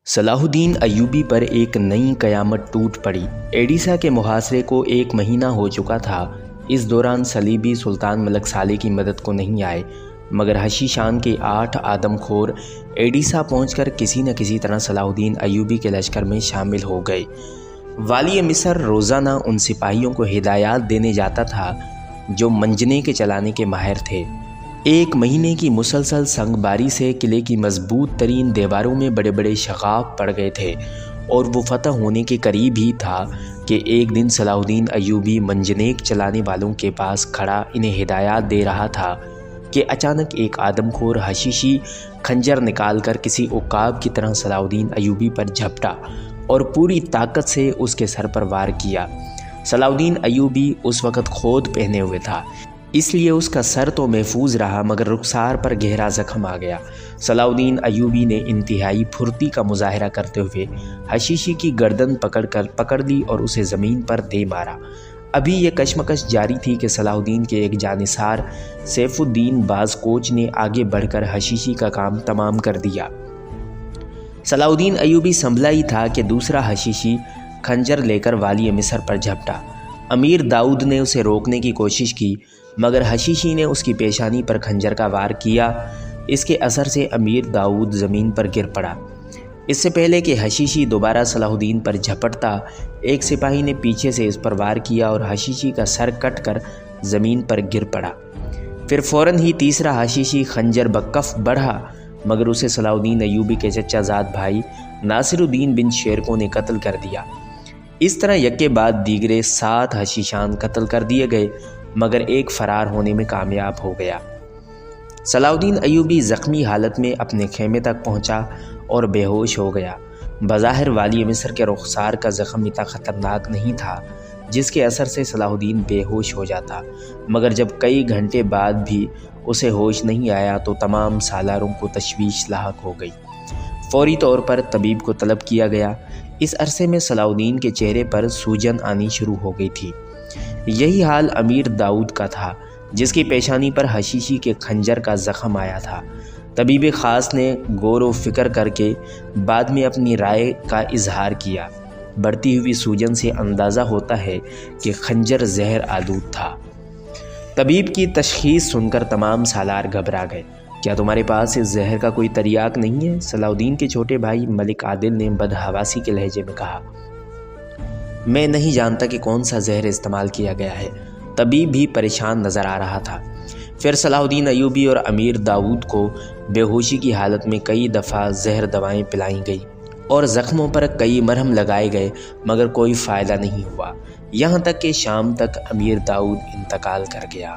صلاح الدین ایوبی پر ایک نئی قیامت ٹوٹ پڑی۔ ایڈیسا کے محاصرے کو 1 مہینہ ہو چکا تھا۔ اس دوران صلیبی سلطان ملک صالح کی مدد کو نہیں آئے، مگر حشیشان کے 8 آدم خور ایڈیسا پہنچ کر کسی نہ کسی طرح صلاح الدین ایوبی کے لشکر میں شامل ہو گئے۔ والی مصر روزانہ ان سپاہیوں کو ہدایات دینے جاتا تھا جو منجنے کے چلانے کے ماہر تھے۔ 1 مہینے کی مسلسل سنگ باری سے قلعے کی مضبوط ترین دیواروں میں بڑے بڑے شگاف پڑ گئے تھے اور وہ فتح ہونے کے قریب ہی تھا کہ ایک دن صلاح الدین ایوبی منجنیق چلانے والوں کے پاس کھڑا انہیں ہدایات دے رہا تھا کہ اچانک ایک آدم خور حشیشی خنجر نکال کر کسی عقاب کی طرح صلاح الدین ایوبی پر جھپٹا اور پوری طاقت سے اس کے سر پر وار کیا۔ صلاح الدین ایوبی اس وقت کھود پہنے ہوئے تھا، اس لیے اس کا سر تو محفوظ رہا مگر رخسار پر گہرا زخم آ گیا۔ صلاح الدین ایوبی نے انتہائی پھرتی کا مظاہرہ کرتے ہوئے حشیشی کی گردن پکڑ لی اور اسے زمین پر دے مارا۔ ابھی یہ کشمکش جاری تھی کہ صلاح الدین کے ایک جانثار سیف الدین باز کوچ نے آگے بڑھ کر حشیشی کا کام تمام کر دیا۔ صلاح الدین ایوبی سنبھلا ہی تھا کہ دوسرا حشیشی خنجر لے کر والی مصر پر جھپٹا۔ امیر داؤد نے اسے روکنے کی کوشش کی مگر حشیشی نے اس کی پیشانی پر خنجر کا وار کیا۔ اس کے اثر سے امیر داؤد زمین پر گر پڑا۔ اس سے پہلے کہ حشیشی دوبارہ صلاح الدین پر جھپٹتا، ایک سپاہی نے پیچھے سے اس پر وار کیا اور حشیشی کا سر کٹ کر زمین پر گر پڑا۔ پھر فوراً ہی تیسرا حشیشی خنجر بکف بڑھا مگر اسے صلاح الدین ایوبی کے چچا زاد بھائی ناصر الدین بن شیرکو نے قتل کر دیا۔ اس طرح یکے بعد دیگرے 7 حشیشان قتل کر دیے گئے مگر ایک فرار ہونے میں کامیاب ہو گیا۔ صلاح الدین ایوبی زخمی حالت میں اپنے خیمے تک پہنچا اور بے ہوش ہو گیا۔ بظاہر والی مصر کے رخسار کا زخم اتنا خطرناک نہیں تھا جس کے اثر سے صلاح الدین بے ہوش ہو جاتا، مگر جب کئی گھنٹے بعد بھی اسے ہوش نہیں آیا تو تمام سالاروں کو تشویش لاحق ہو گئی۔ فوری طور پر طبیب کو طلب کیا گیا۔ اس عرصے میں صلاح الدین کے چہرے پر سوجن آنی شروع ہو گئی تھی۔ یہی حال امیر داؤد کا تھا جس کی پیشانی پر حشیشی کے خنجر کا زخم آیا تھا۔ طبیب خاص نے غور و فکر کر کے بعد میں اپنی رائے کا اظہار کیا۔ بڑھتی ہوئی سوجن سے اندازہ ہوتا ہے کہ خنجر زہر آلود تھا۔ طبیب کی تشخیص سن کر تمام سالار گھبرا گئے۔ کیا تمہارے پاس اس زہر کا کوئی تریاق نہیں ہے؟ صلاح الدین کے چھوٹے بھائی ملک عادل نے بدحواسی کے لہجے میں کہا۔ میں نہیں جانتا کہ کون سا زہر استعمال کیا گیا ہے۔ طبیب بھی پریشان نظر آ رہا تھا۔ پھر صلاح الدین ایوبی اور امیر داؤد کو بے ہوشی کی حالت میں کئی دفعہ زہر دوائیں پلائیں گئیں اور زخموں پر کئی مرہم لگائے گئے مگر کوئی فائدہ نہیں ہوا، یہاں تک کہ شام تک امیر داؤد انتقال کر گیا۔